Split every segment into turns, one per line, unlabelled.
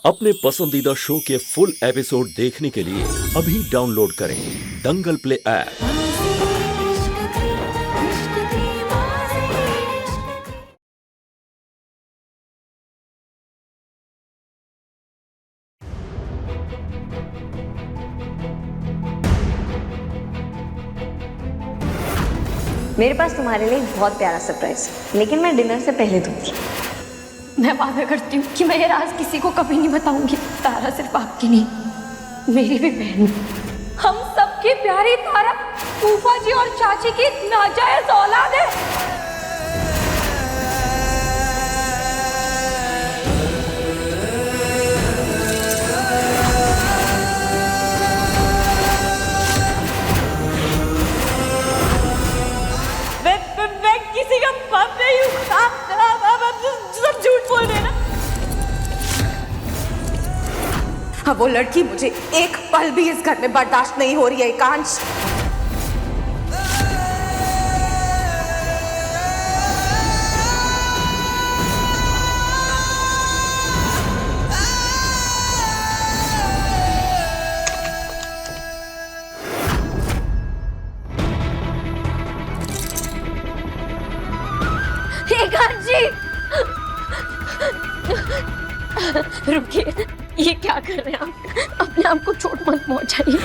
अपने पसंदीदा शो के फुल एपिसोड देखने के लिए अभी डाउनलोड करें दंगल प्ले ऐप।
मेरे पास तुम्हारे लिए एक बहुत प्यारा सरप्राइज है, लेकिन मैं डिनर से पहले दूंगी।
मैं वादा करती हूँ कि मैं ये राज किसी को कभी नहीं बताऊंगी। तारा सिर्फ आपकी नहीं, मेरी भी बहन, हम सबकी प्यारी तारा फूफा जी और चाची की नाजायज औलाद है। मैं किसी का बाप नहीं हूँ। आप सब झूठ बोल रहे हैं ना। अब वो लड़की मुझे एक पल भी इस घर में बर्दाश्त नहीं हो रही है। एकांश, एकांश जी रुकिए, ये क्या कर रहे हैं आप? अपने आप को चोट मत पहुंचाइए।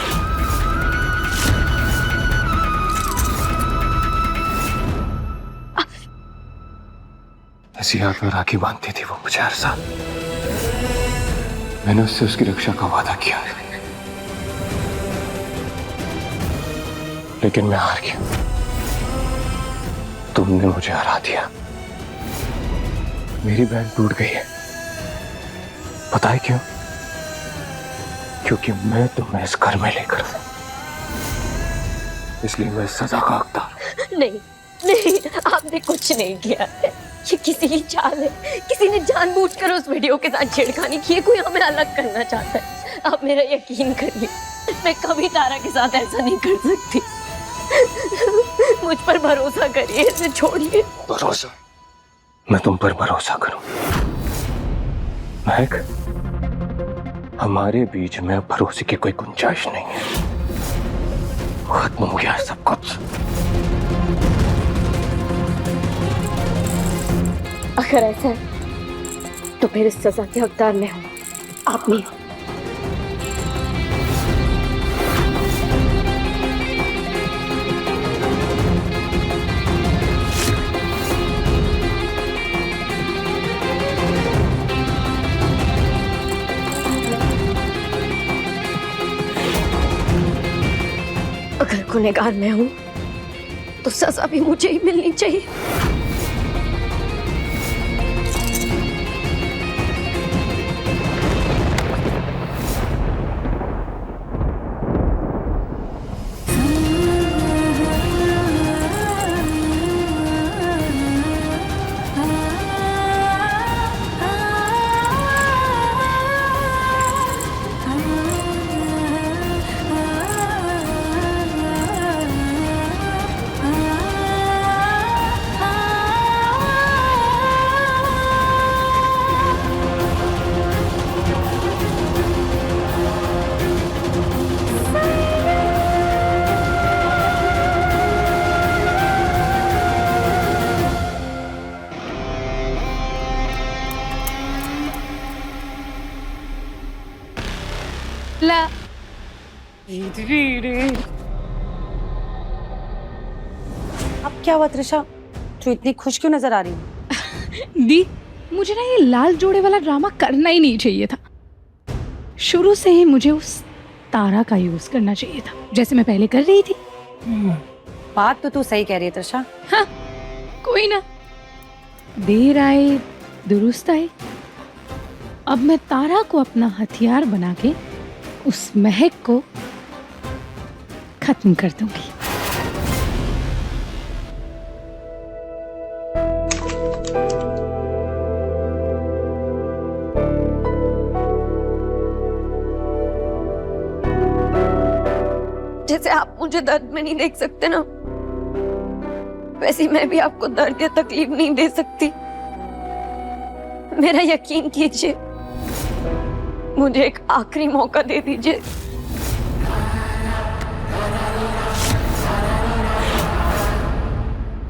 ऐसी हाथ में राखी बांधती थी वो मुझे हर साल। मैंने उससे उसकी रक्षा का वादा किया, लेकिन मैं हार गया। तुमने मुझे हरा दिया। मेरी बहन टूट गई है। पता है क्यों? क्योंकि मैं तुम्हें इस घर में लेकर आया, इसलिए मैं सजा का हकदार।
नहीं नहीं, आपने कुछ नहीं किया है। ये किसी की चाल है। किसी ने जानबूझकर उस वीडियो के साथ छेड़खानी की है। कोई हमें अलग करना चाहता है। आप मेरा यकीन करिए, मैं कभी तारा के साथ ऐसा नहीं कर सकती। मुझ पर भरोसा करिए, इसे छोड़िए।
भरोसा? मैं तुम पर भरोसा करूं? महक, हमारे बीच में भरोसे की कोई गुंजाइश नहीं है। खत्म हो गया है सब कुछ।
अगर ऐसा है तो फिर इस सजा के हकदार मैं हूं, आप नहीं। अगर गुनहगार मैं हूं तो सजा भी मुझे ही मिलनी चाहिए। ला
अब क्या हुआ त्रिशा, तू इतनी खुश क्यों नजर आ रही है?
दी, मुझे ना ये लाल जोड़े वाला ड्रामा करना ही नहीं चाहिए था। शुरू से ही मुझे उस तारा का यूज करना चाहिए था, जैसे मैं पहले कर रही थी।
बात तो तू सही कह रही है त्रिशा।
हाँ, कोई ना, देर आए दुरुस्त आए। अब मैं तारा को अपना हथियार बना के उस महक को खत्म कर दूंगी।
जैसे आप मुझे दर्द में नहीं देख सकते ना, वैसे मैं भी आपको दर्द या तकलीफ नहीं दे सकती। मेरा यकीन कीजिए, मुझे एक आखिरी मौका दे दीजिए।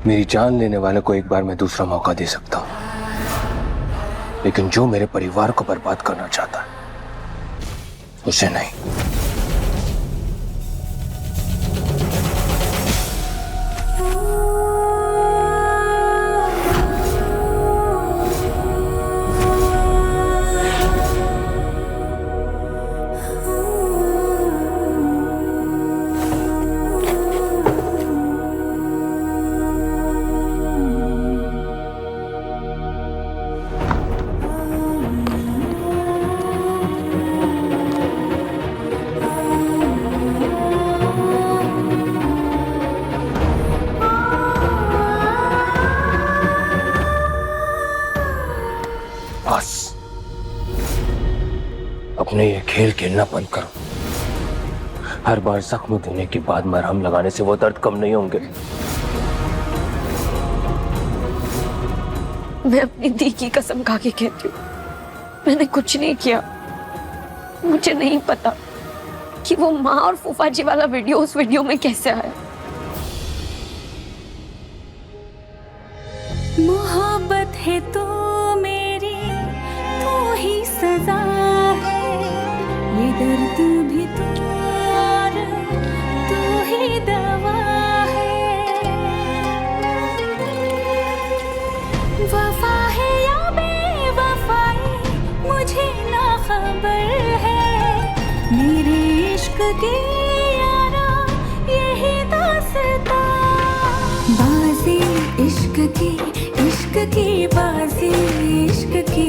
मेरी जान लेने वाले को एक बार मैं दूसरा मौका दे सकता हूं, लेकिन जो मेरे परिवार को बर्बाद करना चाहता है उसे नहीं। बस अपने ये खेल खेलना बंद करो। हर बार जख्म देने के बाद मरहम लगाने से वो दर्द कम नहीं होंगे।
मैं अपनी दी की कसम खा के कहती हूँ, मैंने कुछ नहीं किया। मुझे नहीं पता कि वो माँ और फूफा जी वाला वीडियो उस वीडियो में कैसे आया।
मोहब्बत है तो मेरी, तू ही सजा है, ये दर्द भी तू और तू ही दवा है। वफा है या बेवफाई मुझे ना खबर है, मेरे इश्क की यारा यही दास्तां। बाजी इश्क की बाजी, इश्क की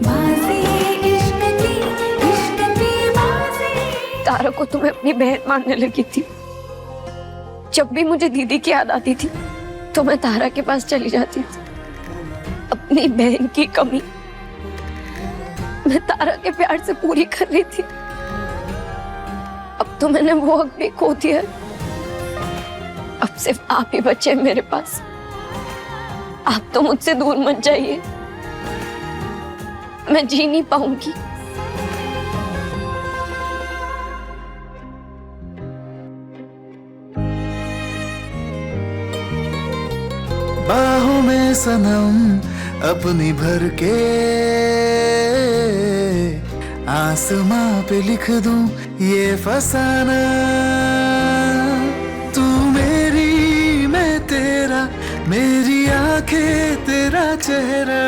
बाजी, इश्क की बाजी।
तारा को तो मैं अपनी बहन मानने लगी थी। जब भी मुझे दीदी की याद आती थी तो मैं तारा के पास चली जाती थी। अपनी बहन की कमी मैं तारा के प्यार से पूरी कर रही थी। अब तो मैंने वो हक भी खो दिया। अब सिर्फ आप ही बचे हैं मेरे पास। आप तो मुझसे दूर मत जाइए, मैं जी नहीं पाऊंगी।
बाहों में सनम अपनी भर के, आसमां पे लिख दूं ये फसाना। तू मेरी मैं तेरा, मेरी आंखें तेरा चेहरा,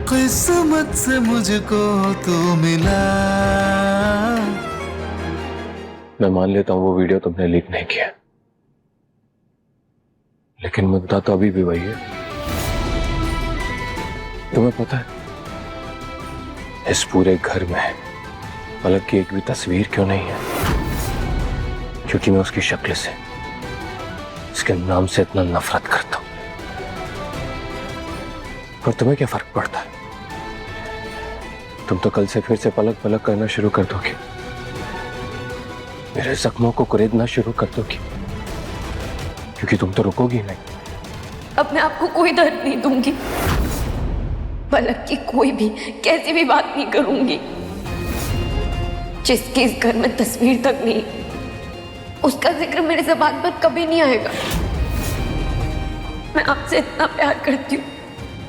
किस्मत से मुझको तू मिला।
मैं मान लेता हूं वो वीडियो तुमने लीक नहीं किया, लेकिन मुद्दा तो अभी भी वही है। तुम्हें पता है इस पूरे घर में पलक की एक भी तस्वीर क्यों नहीं है? क्योंकि मैं उसकी शक्ल से, उसके नाम से इतना नफरत करता हूं। पर तुम्हें क्या फर्क पड़ता है? तुम तो कल से फिर से पलक पलक करना शुरू कर दोगे, मेरे जख्मों को कुरेदना शुरू कर दोगी, क्योंकि तुम तो रुकोगी नहीं।
अब मैं आपको कोई दर्द नहीं दूंगी। पलक की कोई भी कैसी भी बात नहीं करूंगी। जिसकी इस घर में तस्वीर तक नहीं, उसका जिक्र मेरे ज़बान पर कभी नहीं आएगा। मैं आपसे इतना प्यार करती हूँ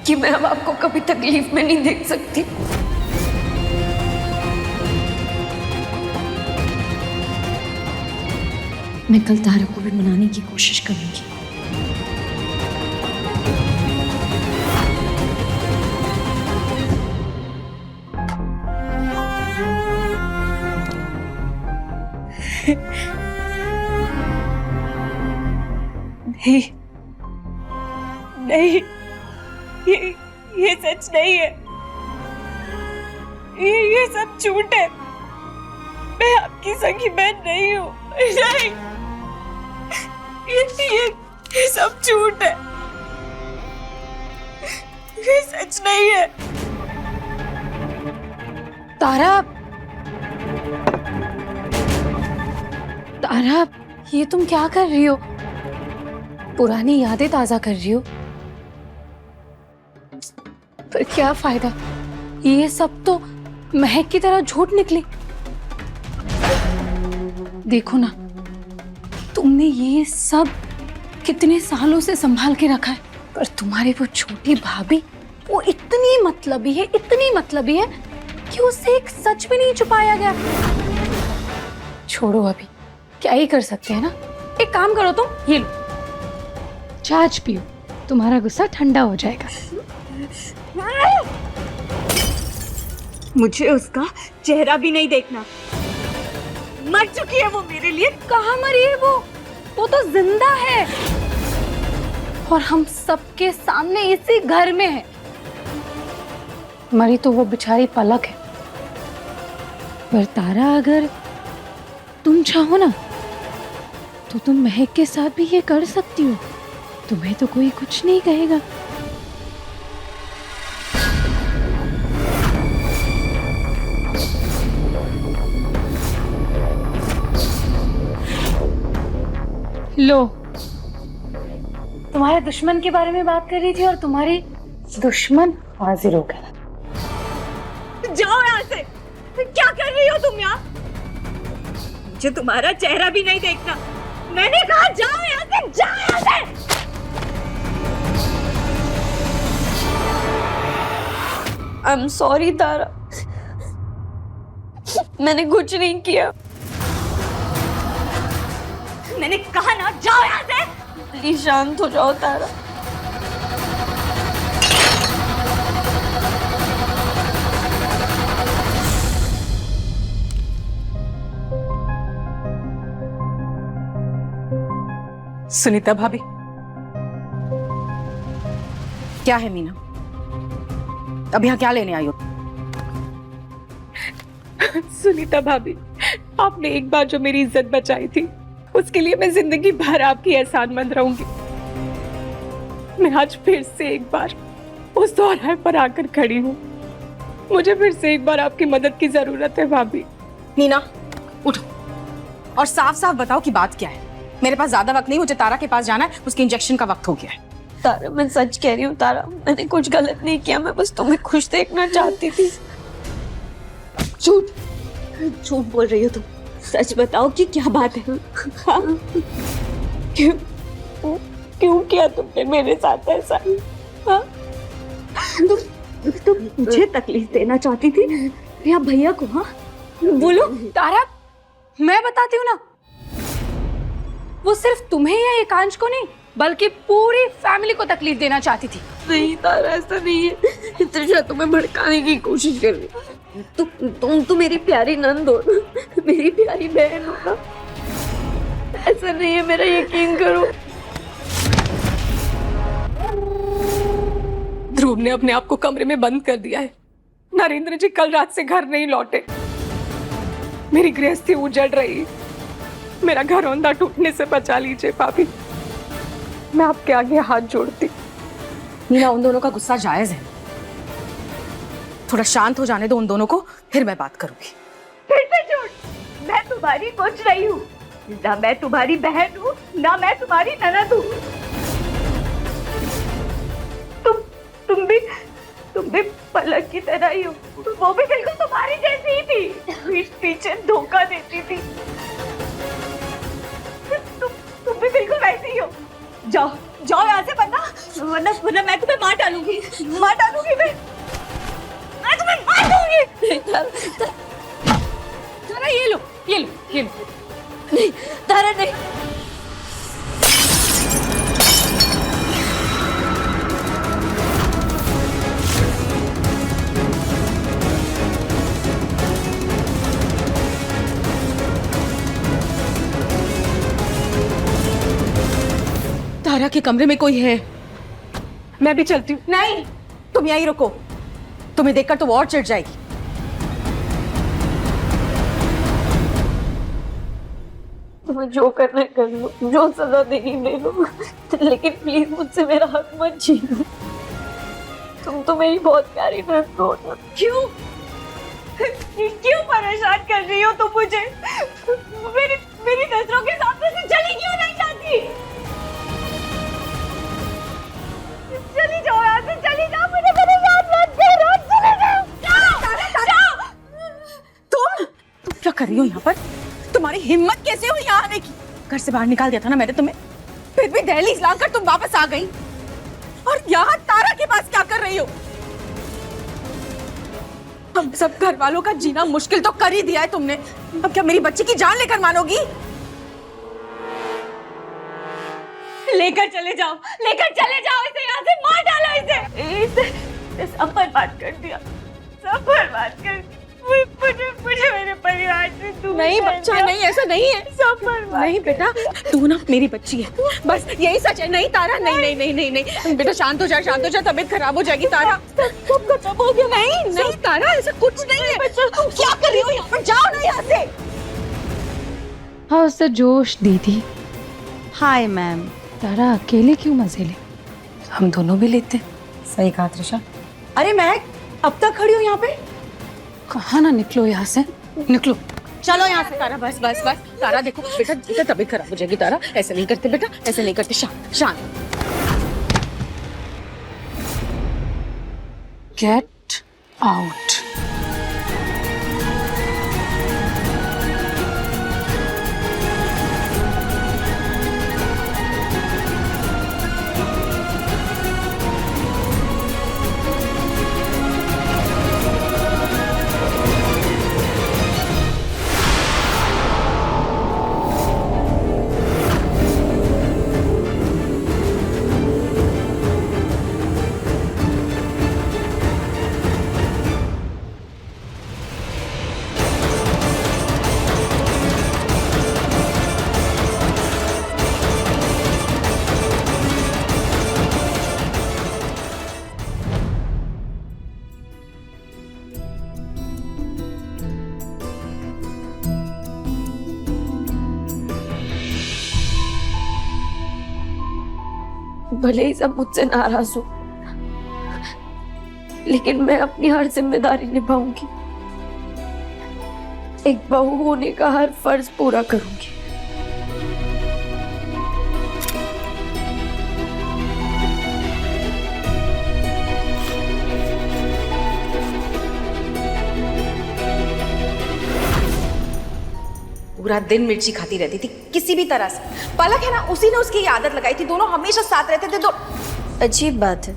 कि मैं अब आपको कभी तकलीफ में नहीं देख सकती। मैं कल तारा को भी मनाने की कोशिश करूंगी।
नहीं नहीं, ये सच नहीं है। ये सब झूठ है। मैं आपकी सगी बहन नहीं हूँ। नहीं, ये सब झूठ है। ये सच नहीं है।
तारा, तारा, ये तुम क्या कर रही हो? पुरानी यादें ताजा कर रही हो? पर क्या फायदा? ये सब तो
महक की तरह झूठ निकली। देखो ना, तुमने ये सब कितने सालों से संभाल के रखा है, पर तुम्हारी वो छोटी भाभी, वो इतनी मतलबी है कि उससे एक सच भी नहीं छुपाया गया। छोड़ो, अभी क्या ही कर सकते हैं ना। एक काम करो तुम, ये लो छाछ पियो, तुम्हारा गुस्सा ठंडा हो जाएगा।
मुझे उसका चेहरा भी नहीं देखना। मर चुकी है वो मेरे लिए।
कहाँ मरी है वो तो जिंदा है और हम सबके सामने इसी घर में है। मरी तो वो बेचारी पलक है, पर तारा, अगर तुम चाहो ना तो तुम महक के साथ भी ये कर सकती हो। तुम्हें तो कोई कुछ नहीं कहेगा। लो, तुम्हारे दुश्मन के बारे में बात कर रही थी और तुम्हारी दुश्मन हाजिर हो गया।
जाओ यहाँ से। क्या कर रही हो तुम यहाँ? मुझे तुम्हारा चेहरा भी नहीं देखना। मैंने कहा जाओ यहाँ से, जाओ यहाँ से।
आई एम सॉरी तारा, मैंने कुछ नहीं किया।
मैंने कहा ना जाओ यहाँ से।
प्लीज शांत हो जाओ तारा।
सुनीता भाभी, क्या है मीना? अब यहाँ क्या लेने आई हो?
सुनीता भाभी, आपने एक बार जो मेरी इज्जत बचाई थी, उसके लिए मैं जिंदगी भर आपकी एहसानमंद रहूंगी। मैं आज फिर से एक बार उस दौरान पर आकर खड़ी हूँ। मुझे फिर से एक बार आपकी मदद की जरूरत है भाभी।
मीना, उठो और साफ साफ बताओ कि बात क्या है। मेरे पास ज्यादा वक्त नहीं, मुझे तारा के पास जाना है, उसके इंजेक्शन का वक्त हो गया है।
तारा, मैं सच कह रही हूँ तारा, मैंने कुछ गलत नहीं किया। मैं बस तुम्हें खुश देखना चाहती थी। झूठ बोल रही हो तुम। सच बताओ कि क्या बात है। हाँ? क्यों किया तुमने मेरे साथ ऐसा? हाँ? तुम मुझे तकलीफ देना चाहती थी या भैया को? हाँ बोलो
तारा, मैं बताती हूँ ना, वो सिर्फ तुम्हें या एकांश को नहीं बल्कि पूरी फैमिली को तकलीफ देना चाहती थी।
नहीं तारा, ऐसा नहीं है। त्रिशा तुम्हें भड़काने की कोशिश कर रही है। तुम तो मेरी प्यारी नंद हो, मेरी प्यारी बहन हो ना। ऐसा नहीं है, मेरा यकीन करो।
ध्रुव ने अपने आप को कमरे में बंद कर दिया है। नरेंद्र जी कल रात से घर नहीं लौटे। मेरी गृहस्थी उजड़ रही। मेरा घर औंधा टूटने से बचा लीजिए भाभी। मैं आपके आगे हाथ जोड़ती।
मीना, उन दोनों का गुस्सा जायज है, थोड़ा शांत हो जाने दो उन दोनों को, फिर मैं बात करूंगी।
फिर से झूठ। मैं तुम्हारी कुछ नहीं हूँ, ना मैं तुम्हारी बहन हूँ, ना मैं तुम्हारी ननद हूँ। तुम भी पलक की तरह ही हो। वो भी बिल्कुल तुम्हारी जैसी ही थी, पीछे धोखा देती थी। तुम भी बिल्कुल वैसी ही हो। जाओ यहाँ से, वरना मैं तुम्हें मार डालूंगी मैं तुम्हें मार दूंगी।
तारा, ये लो।
नहीं तारा, नहीं।
तारा के कमरे में कोई है।
मैं भी चलती हूँ।
नहीं, तुम यहीं रुको, तुम्हें देखकर तो वो और चिढ़ जाएगी।
तुम्हें जो करना है कर लो, जो सजा देनी ले लो, लेकिन प्लीज मुझसे मेरा हक मत छीनो। तुम तो मेरी बहुत प्यारी नंद हो ना।
क्यों परेशान कर रही हो तुम मुझे? मेरी नजरों के सामने से चली क्यों नहीं जाती? चली जाओ यहाँ से, चली जाओ। मुझे मेरे साथ मत करो, चले जाओ।
कर रही हो यहाँ पर? तुम्हारी हिम्मत कैसे हुई यहाँ आने की? घर से बाहर निकाल दिया था ना मैंने तुम्हें, फिर भी दहलीज लाकर तुम वापस आ गई। और यहाँ तारा के पास क्या कर रही हो? हम सब घर वालों का जीना मुश्किल तो कर ही दिया है तुमने, अब क्या मेरी बच्ची की जान लेकर मानोगी? लेकर चले जाओ इसे, यहाँ से मार डालो इसे सब बर्बाद कर दिया, सब बर्बाद कर दिया। मुझे मेरे परिवार से दूर नहीं बच्चा, नहीं ऐसा नहीं है, सब बर्बाद। नहीं बेटा, तू ना मेरी बच्ची है, बस यही सच है। नहीं तारा, नहीं नहीं नहीं नहीं नहीं बेटा, शांत हो जा, तबीयत खराब हो जाएगी तारा। सब खत्म हो गया। नहीं नहीं तारा, ऐसा कुछ नहीं है। तुम क्या कर रही हो यहाँ पर? जाओ ना यहाँ से।
हाँ सर जोश दीदी।
Hi ma'am.
तारा अकेले क्यों मजे ले, हम दोनों भी लेते।
सही कहा त्रिशा। अरे मैं अब तक खड़ी हूँ यहाँ पे।
कहाँ ना निकलो यहाँ से, निकलो।
चलो यहाँ से तारा, बस बस बस। तारा देखो बेटा, तबीयत खराब हो जाएगी तारा, ऐसे नहीं करते बेटा, ऐसे नहीं करते। शांत शांत।
Get out.
भले ही सब मुझसे नाराज हो, लेकिन मैं अपनी हर जिम्मेदारी निभाऊंगी, एक बहू होने का हर फर्ज पूरा करूंगी।
पूरा दिन मिर्ची खाती रहती थी किसी भी तरह से। पलक है ना, उसी ने उसकी आदत लगाई थी, दोनों हमेशा साथ रहते थे।
अजीब बात है,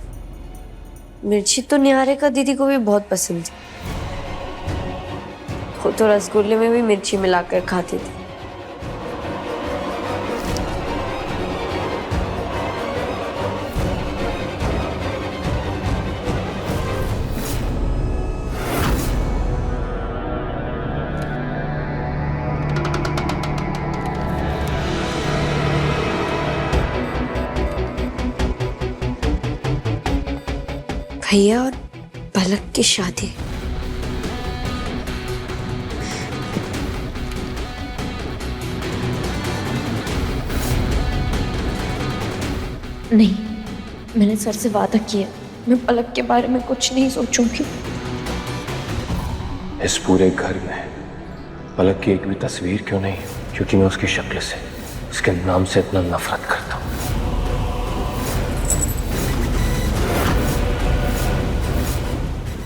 मिर्ची तो निहारिका दीदी को भी बहुत पसंद थी, वो तो रसगुल्ले में भी मिर्ची मिलाकर खाती थी। भैया और पलक की शादी, नहीं, मैंने सर से वादा किया, मैं पलक के बारे में कुछ नहीं सोचूंगी।
इस पूरे घर में पलक की एक भी तस्वीर क्यों नहीं? क्योंकि मैं उसकी शक्ल से, उसके नाम से इतना नफरत करता हूँ।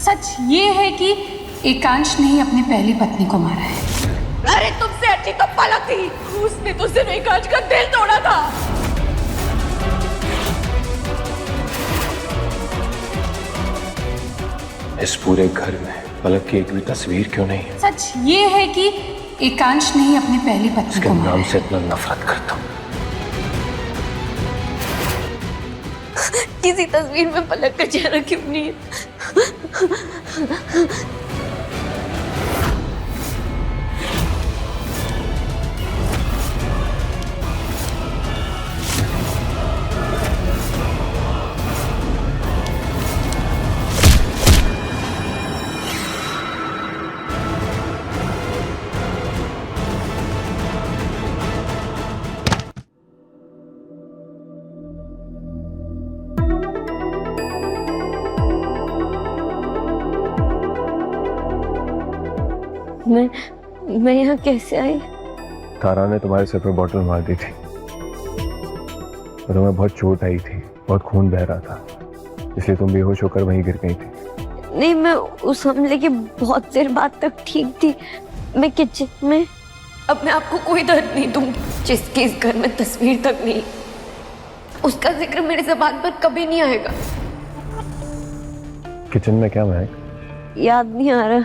सच ये है कि एकांश ने ही अपनी पहली पत्नी को मारा है।
अरे तुमसे अच्छी तो पलक थी, उसने तो सिर्फ एकांश का दिल तोड़ा था।
इस पूरे घर में पलक की एक भी तस्वीर क्यों नहीं है?
सच ये है कि एकांश ने ही अपनी पहली पत्नी
उसके
को मारा
नाम
है।
से इतना नफरत करता हूँ।
किसी तस्वीर में पलक का चेहरा क्यों नहीं है? मैं यहाँ कैसे आई?
तारा ने तुम्हारे सिर पर बॉटल मार दी थी, तो तुम्हें बहुत चोट आई थी, बहुत खून बह रहा था, इसलिए तुम बेहोश होकर वहीं गिर गई थी।
नहीं, मैं उस हमले के बहुत देर बाद तक ठीक थी, मैं किचन में अपने आप को कोई दर्द नहीं दूंगी जिसकी इस घर में तस्वीर तक नहीं, उसका जिक्र मेरी ज़बान पर कभी नहीं आएगा।
किचन में क्या महक?
याद नहीं आ रहा,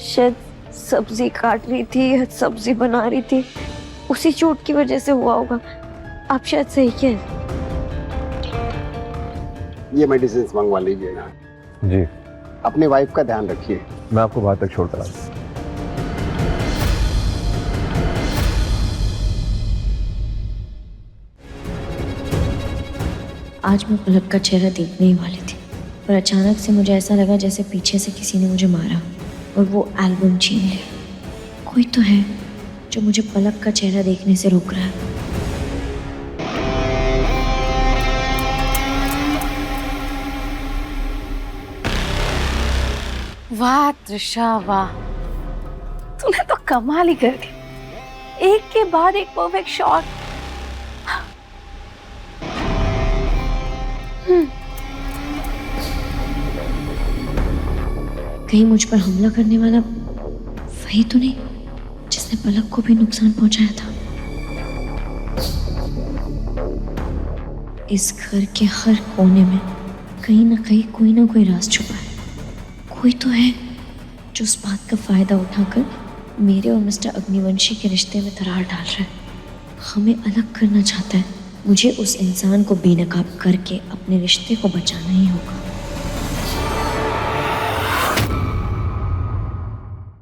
शायद सब्जी काट रही थी या सब्जी बना रही थी, उसी चोट की वजह से हुआ होगा। आप शायद सही कह।
ये मेडिसिन मंगवा लीजिए ना।
जी,
अपनी वाइफ का ध्यान रखिए।
मैं आपको बाहर तक छोड़कर आता हूँ।
आज मैं पलक का चेहरा देखने ही वाली थी, पर अचानक से मुझे ऐसा लगा जैसे पीछे से किसी ने मुझे मारा और वो एल्बम छीन लिया। कोई तो है जो मुझे पलक का चेहरा देखने से रोक रहा है।
वाह त्रिशा वाह, तूने तो कमाल ही कर दी, एक के बाद एक परफेक्ट शॉट।
कहीं मुझ पर हमला करने वाला वही तो नहीं जिसने पलक को भी नुकसान पहुंचाया था। इस घर के हर कोने में कहीं ना कहीं कोई ना कोई राज छुपा है। कोई तो है जो उस बात का फायदा उठाकर मेरे और मिस्टर अग्निवंशी के रिश्ते में दरार डाल रहा है, हमें अलग करना चाहता है। मुझे उस इंसान को बेनकाब करके अपने रिश्ते को बचाना ही होगा।